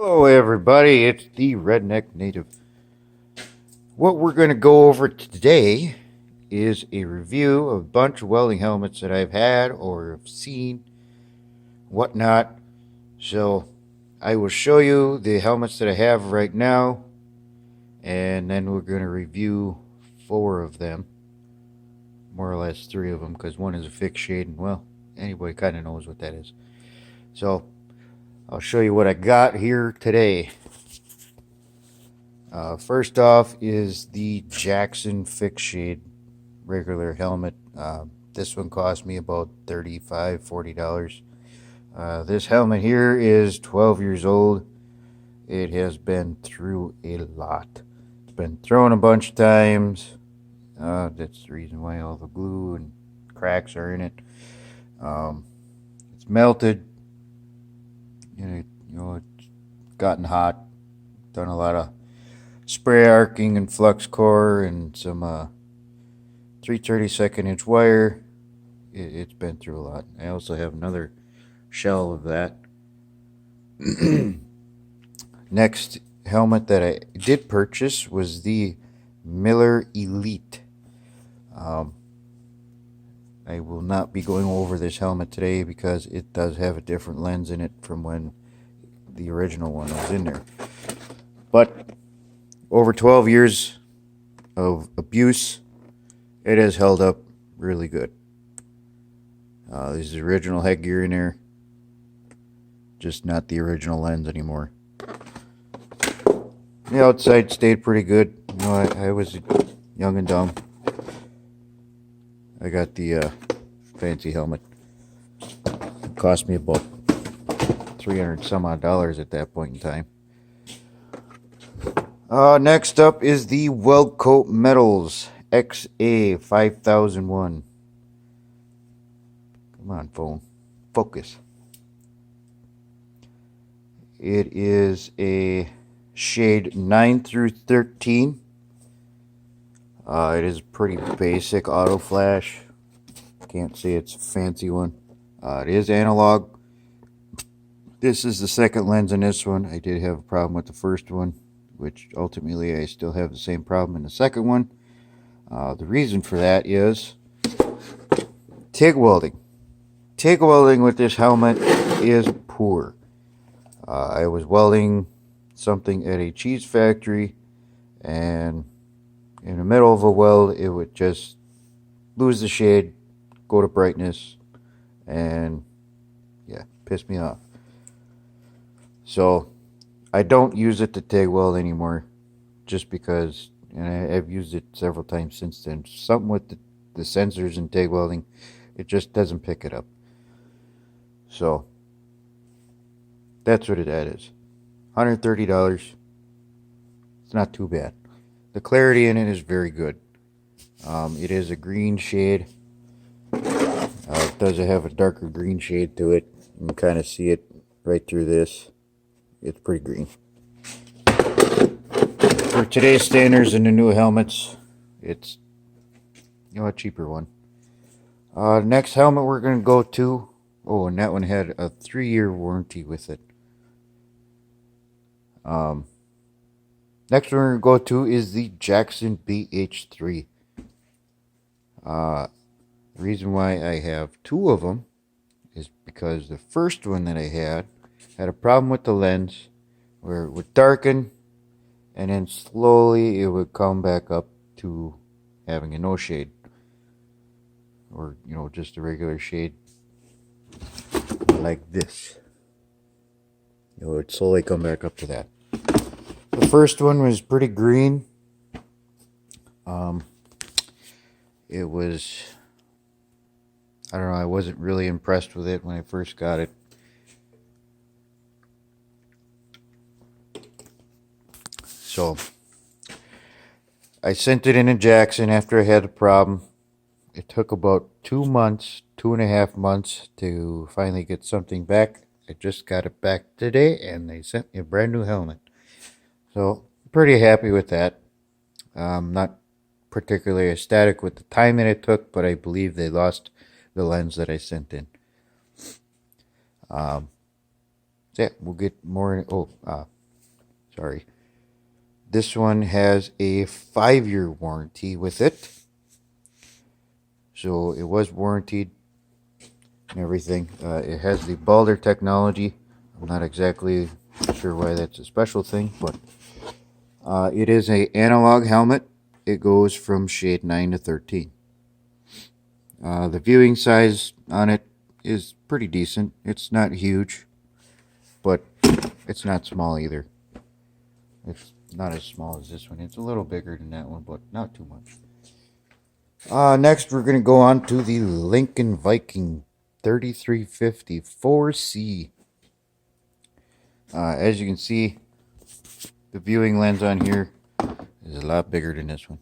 Hello everybody, it's the Redneck Native. What we're going to go over today is a review of a bunch of welding helmets that I've had or have seen, whatnot. So I will show you the helmets that I have right now, and then we're going to review 4 of them. More or less 3 of them, because one is a fixed shade, and well, anybody kind of knows what that is. So I'll show you what I got here today. First off is the Jackson fixed shade regular helmet. This one cost me about $35–40. This helmet here is 12 years old. It has been through a lot. It's been thrown a bunch of times. That's the reason why all the glue and cracks are in it. It's melted. It's gotten hot. Done a lot of spray arcing and flux core and some 3/32 inch wire. It's been through a lot. I also have another shell of that. Next helmet that I did purchase was the Miller Elite. I will not be going over this helmet today because it does have a different lens in it from when the original one was in there. But over 12 years of abuse, it has held up really good. There's the original headgear in there, just not the original lens anymore. The outside stayed pretty good. I was young and dumb. I got the fancy helmet. It cost me about $300 some odd at that point in time. Next up is the Weldcote Metals xa-5001. Come on, phone. Focus. It is a shade 9-13. It is pretty basic auto flash. Can't say it's a fancy one. It is analog. This is the second lens in this one. I did have a problem with the first one, which ultimately I still have the same problem in the second one. The reason for that is TIG welding. TIG welding with this helmet is poor. I was welding something at a cheese factory, and in the middle of a weld, it would just lose the shade, go to brightness, and yeah, piss me off. So I don't use it to TIG weld anymore, just because, and I've used it several times since then. Something with the sensors in TIG welding, it just doesn't pick it up. So that's what that is. $130. It's not too bad. The clarity in it is very good. It is a green shade. It does have a darker green shade to it. You can kind of see it right through this. It's pretty green. For today's standards and the new helmets, it's a cheaper one. Next helmet we're going to go to. Oh, and that one had a 3-year warranty with it. Next one we're going to go to is the Jackson bh3. The reason why I have 2 of them is because the first one that I had a problem with the lens where it would darken and then slowly it would come back up to having a no shade, or just a regular shade like this. It would slowly come back up to that. The first one was pretty green. It was, I don't know, I wasn't really impressed with it when I first got it. So I sent it in to Jackson after I had a problem. It took about 2 months, 2.5 months to finally get something back. I just got it back today, and they sent me a brand new helmet. So pretty happy with that. Not particularly ecstatic with the time that it took, but I believe they lost the lens that I sent in. Yeah, we'll get more in. Oh, sorry. This one has a 5-year warranty with it. So it was warranted and everything. It has the Balder technology. I'm not exactly sure why that's a special thing, but it is a analog helmet. It goes from shade 9 to 13. The viewing size on it is pretty decent. It's not huge, but it's not small either. It's not as small as this one. It's a little bigger than that one, but not too much. Next, we're going to go on to the Lincoln Viking 3350 4C. As you can see, the viewing lens on here is a lot bigger than this one.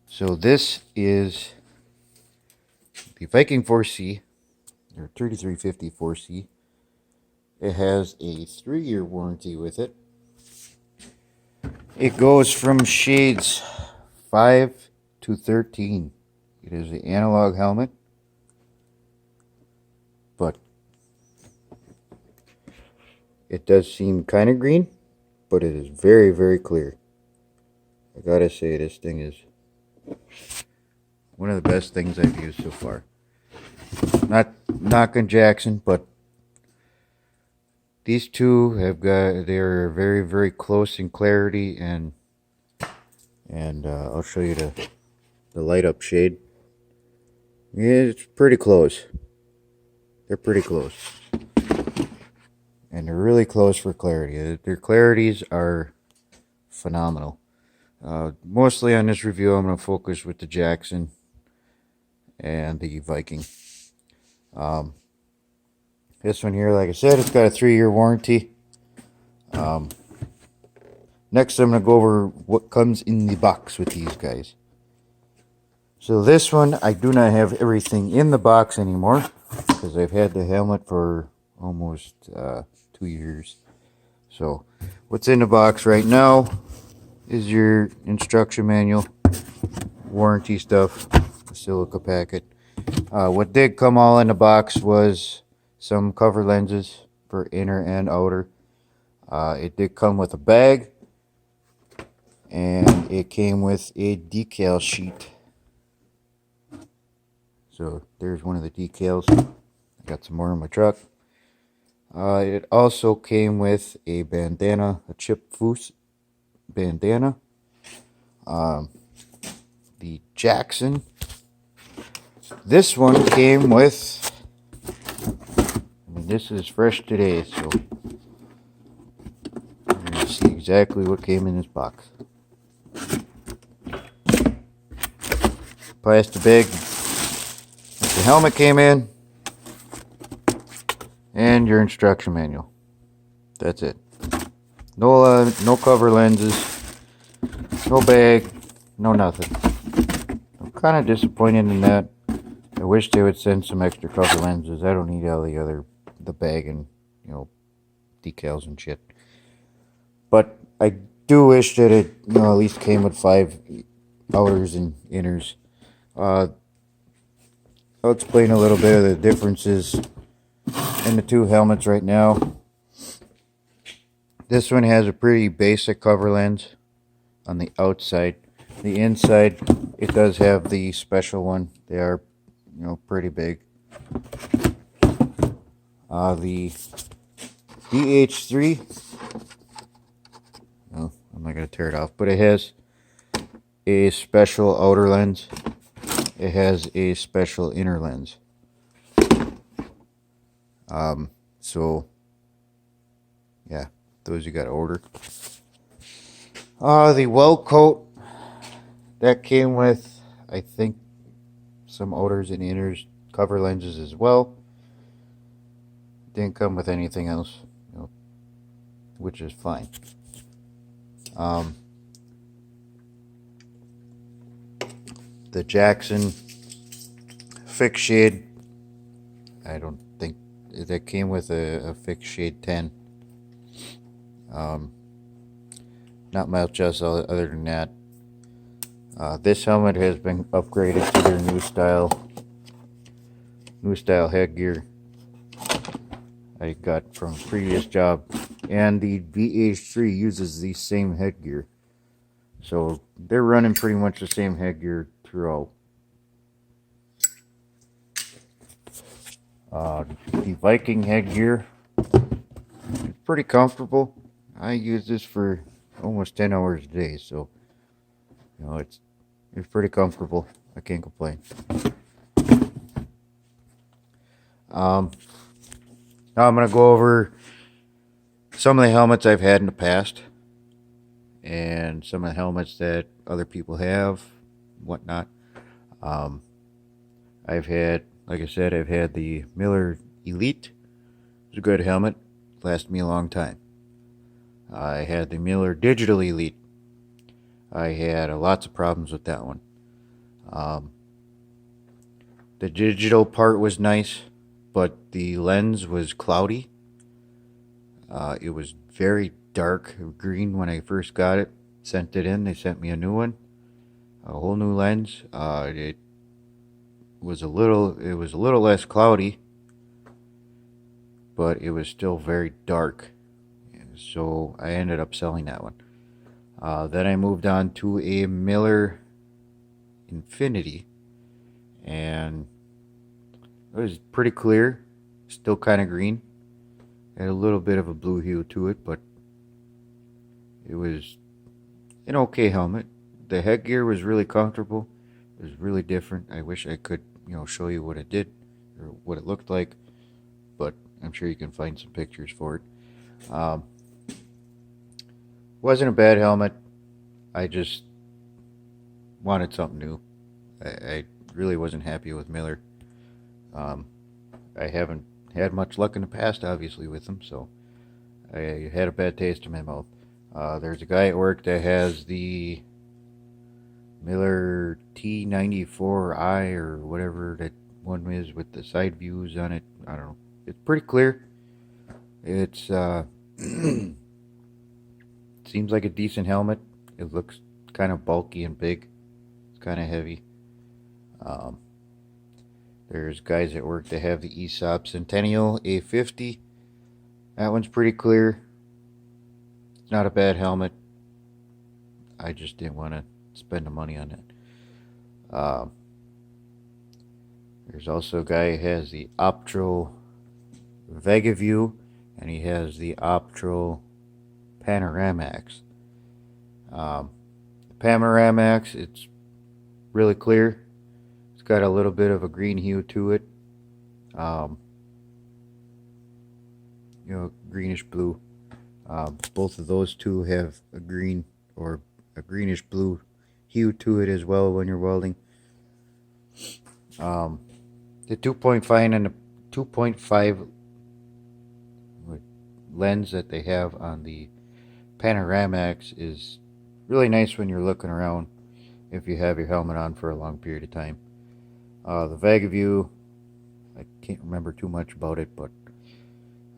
So this is the Viking 4C, or 3350 4C. It has a 3-year warranty with it. It goes from shades 5 to 13. It is an analog helmet, but it does seem kind of green, but it is very, very clear. I gotta say, this thing is one of the best things I've used so far. Not knocking Jackson, but these two they're very, very close in clarity, and I'll show you the light up shade. Yeah, it's pretty close. They're pretty close. And they're really close for clarity. Their clarities are phenomenal. Mostly on this review, I'm going to focus with the Jackson and the Viking. This one here, like I said, it's got a 3-year warranty. Next, I'm going to go over what comes in the box with these guys. So this one, I do not have everything in the box anymore, because I've had the helmet for almost 2 years. So what's in the box right now is your instruction manual, warranty stuff, the silica packet. What did come all in the box was some cover lenses for inner and outer. It did come with a bag, and it came with a decal sheet. So there's one of the decals. I got some more in my truck. It also came with a bandana, a chip foose bandana. The Jackson. This one came with, this is fresh today, so you're going to see exactly what came in this box. Plastic bag. The helmet came in, and your instruction manual. That's it. No cover lenses, no bag, no nothing. I'm kind of disappointed in that. I wish they would send some extra cover lenses. I don't need all the bag and, decals and shit. But I do wish that it, at least came with 5 outers and inners. I'll explain a little bit of the differences in the two helmets right now. This one has a pretty basic cover lens on the outside. The inside, it does have the special one. They are, pretty big. The bh3, oh, I'm not going to tear it off, but it has a special outer lens. It has a special inner lens. So yeah, those you got to order. The weldcote, that came with, I think, some outers and inners, cover lenses as well. Didn't come with anything else, which is fine. The Jackson fixed shade, I don't think that came with a fixed shade 10. Not much else other than that. This helmet has been upgraded to their new style. new style headgear I got from a previous job, and the bh3 uses the same headgear, so they're running pretty much the same headgear throughout. The Viking headgear is pretty comfortable. I use this for almost 10 hours a day, so you know it's pretty comfortable. I can't complain. Now I'm going to go over some of the helmets I've had in the past, and some of the helmets that other people have, whatnot. I've had, like I said, I've had the Miller Elite. It's a good helmet, lasted me a long time. I had the Miller Digital Elite. I had lots of problems with that one. The digital part was nice, but the lens was cloudy. It was very dark green when I first got it. Sent it in. They sent me a new one, a whole new lens. It was a little less cloudy, but it was still very dark. So I ended up selling that one. Then I moved on to a Miller Infinity, and it was pretty clear, still kind of green. Had a little bit of a blue hue to it, but it was an okay helmet. The headgear was really comfortable. It was really different. I wish I could, show you what it did or what it looked like, but I'm sure you can find some pictures for it. Wasn't a bad helmet. I just wanted something new. I really wasn't happy with Miller. I haven't had much luck in the past, obviously, with them, so I had a bad taste in my mouth. There's a guy at work that has the Miller T94i or whatever that one is with the side views on it. I don't know. It's pretty clear. It's seems like a decent helmet. It looks kind of bulky and big. It's kind of heavy. There's guys at work that have the Aesop Centennial A50. That one's pretty clear. It's not a bad helmet. I just didn't want to spend the money on it. There's also a guy who has the Optro Vegaview, and he has the Optro Panoramax. The Panoramax, it's really clear. It's got a little bit of a green hue to it. Greenish blue. Both of those two have a green or a greenish blue hue to it as well when you're welding. The 2.5 and the 2.5 lens that they have on the Panoramax is really nice when you're looking around if you have your helmet on for a long period of time. The Vegaview, I can't remember too much about it, but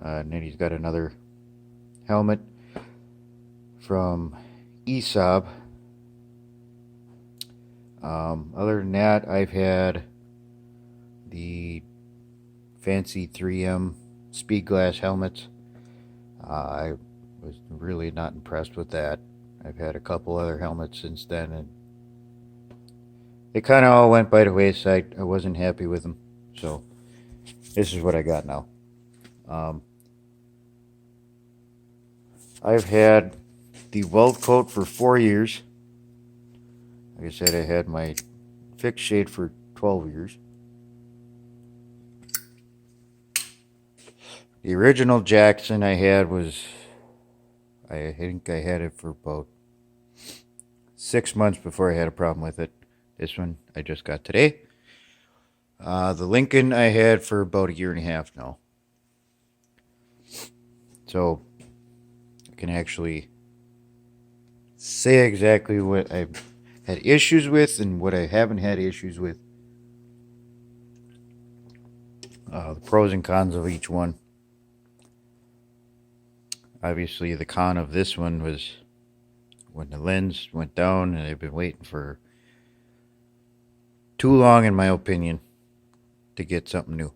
and then he's got another helmet from Aesop. Other than that, I've had the fancy 3M speed glass helmets. I was really not impressed with that. I've had a couple other helmets since then, and they kind of all went by the wayside. I wasn't happy with them, so this is what I got now. I've had the Weldcote for 4 years. Like I said, I had my fixed shade for 12 years. The original Jackson I had was, I think I had it for about 6 months before I had a problem with it. This one I just got today. The Lincoln I had for about 1.5 years now. So I can actually say exactly what I've had issues with and what I haven't had issues with. The pros and cons of each one. Obviously, the con of this one was when the lens went down, and I've been waiting for too long, in my opinion, to get something new.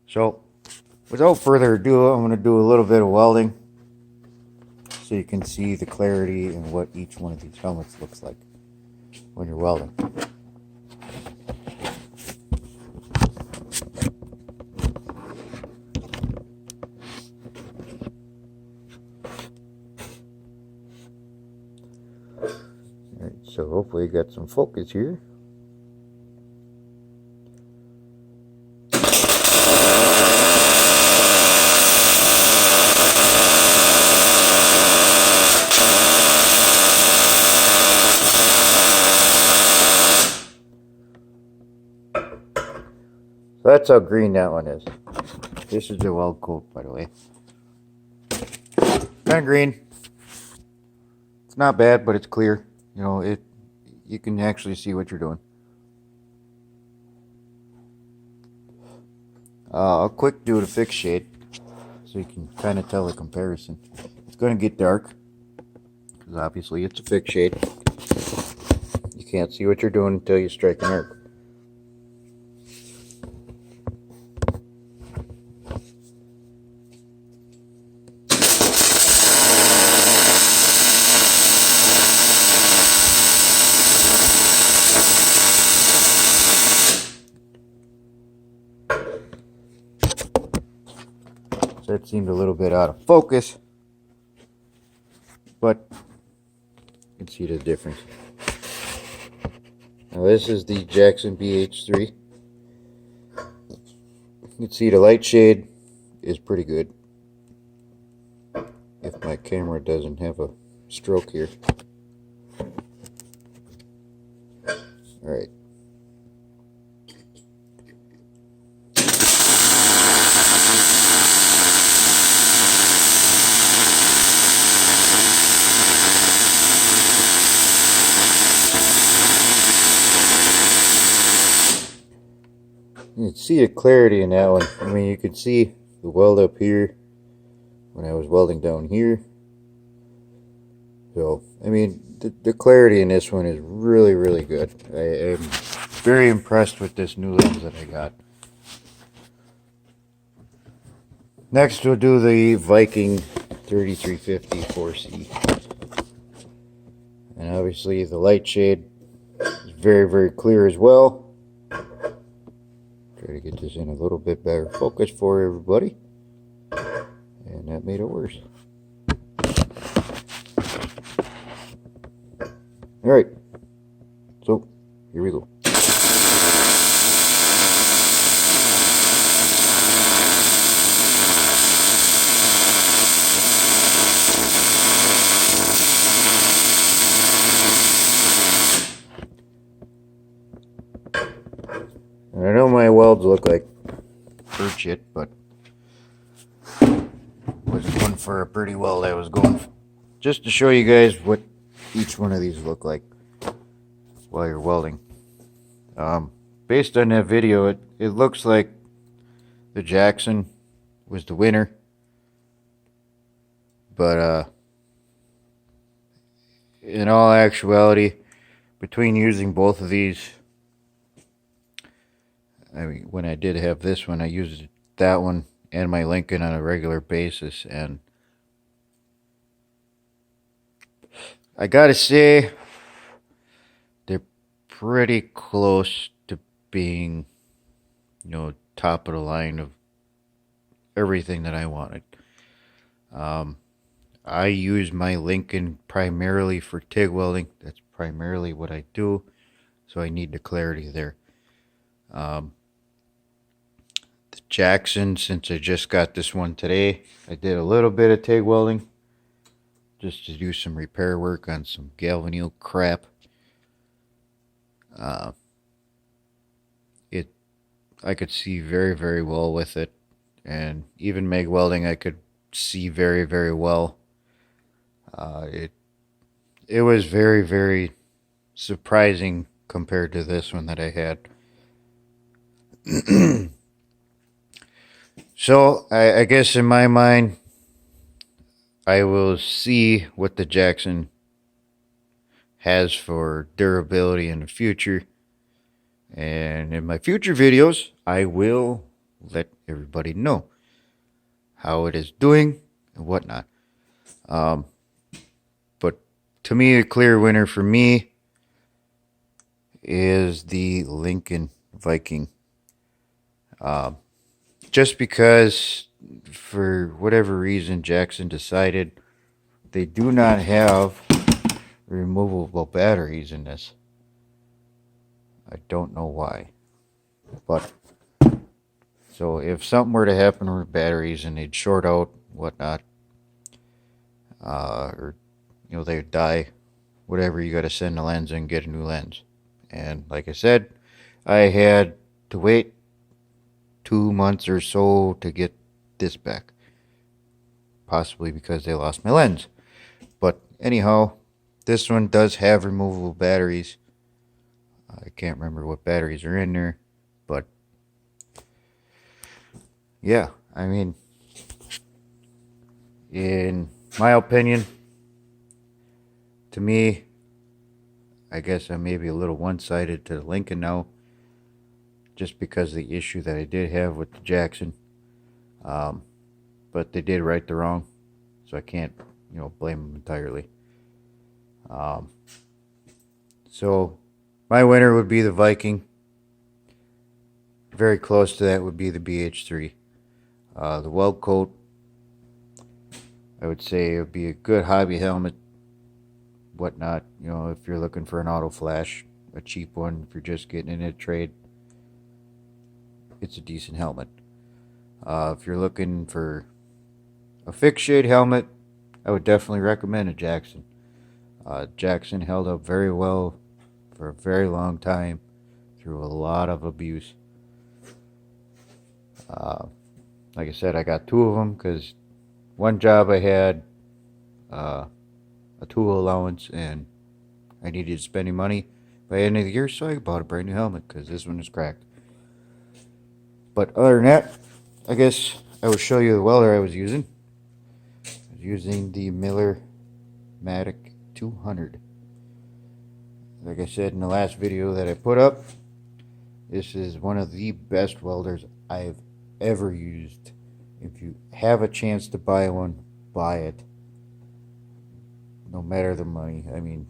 So without further ado, I'm going to do a little bit of welding so you can see the clarity and what each one of these helmets looks like when you're welding. Alright, so hopefully you got some focus here. So that's how green that one is. This is the weld coat, by the way. Kind of green. It's not bad, but it's clear. You know, you can actually see what you're doing. I'll quick do the fixed shade so you can kind of tell the comparison. It's going to get dark because obviously it's a fixed shade. You can't see what you're doing until you strike an arc. So that seemed a little bit out of focus, but you can see the difference. Now this is the Jackson bh3. You can see the light shade is pretty good. If my camera doesn't have a stroke here. Alright. You can see the clarity in that one. I mean, you can see the weld up here when I was welding down here. So, I mean, the clarity in this one is really, really good. I am very impressed with this new lens that I got. Next, we'll do the Viking 3350 4C. And obviously, the light shade is very, very clear as well. Try to get this in a little bit better focus for everybody. And that made it worse. Alright, so here we go. And I know my welds look like bird shit, but wasn't one for a pretty weld I was going for. Just to show you guys what each one of these look like while you're welding. Based on that video, it looks like the Jackson was the winner, but in all actuality, between using both of these, I mean, when I did have this one, I used that one and my Lincoln on a regular basis, and I gotta say, they're pretty close to being, you know, top of the line of everything that I wanted. I use my Lincoln primarily for TIG welding. That's primarily what I do, so I need the clarity there. The Jackson, since I just got this one today, I did a little bit of TIG welding just to do some repair work on some galvanneal crap. I could see very, very well with it, and even MIG welding I could see very, very well. It was very, very surprising compared to this one that I had. So I guess in my mind, I will see what the Jackson has for durability in the future. And in my future videos, I will let everybody know how it is doing and whatnot. But to me, a clear winner for me is the Lincoln Viking. Just because, for whatever reason, Jackson decided they do not have removable batteries in this. I don't know why. But, so if something were to happen with batteries and they'd short out, whatnot, or, they'd die, whatever, you got to send the lens and get a new lens. And like I said, I had to wait 2 months or so to get this back. Possibly because they lost my lens. But anyhow, this one does have removable batteries. I can't remember what batteries are in there. But yeah, I mean, in my opinion, to me, I guess I may be a little one-sided to the Lincoln now, just because of the issue that I did have with the Jackson. But they did right the wrong, so I can't, blame them entirely. So my winner would be the Viking. Very close to that would be the bh3. The weldcote, I would say it would be a good hobby helmet, whatnot. If you're looking for an auto flash, a cheap one, if you're just getting in a trade, it's a decent helmet. If you're looking for a fixed shade helmet, I would definitely recommend a Jackson. Jackson held up very well for a very long time through a lot of abuse. Like I said, I got 2 of them because one job I had a tool allowance and I needed to spend any money by the end of the year, so I bought a brand new helmet because this one is cracked. But other than that, I guess I will show you the welder I was using. I was using the Miller Matic 200. Like I said in the last video that I put up, this is one of the best welders I've ever used. If you have a chance to buy one, buy it. No matter the money. I mean,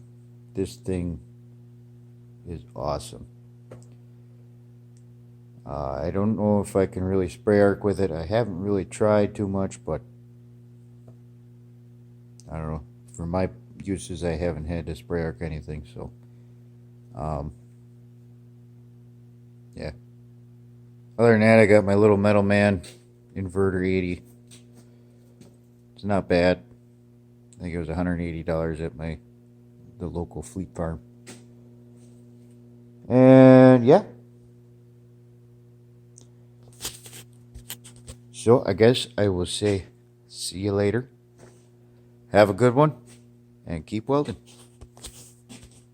this thing is awesome. I don't know if I can really spray arc with it. I haven't really tried too much, but I don't know. For my uses, I haven't had to spray arc anything, so yeah. Other than that, I got my little Metal Man Inverter 80. It's not bad. I think it was $180 at the local Fleet Farm. And yeah. So I guess I will say see you later. Have a good one and keep welding.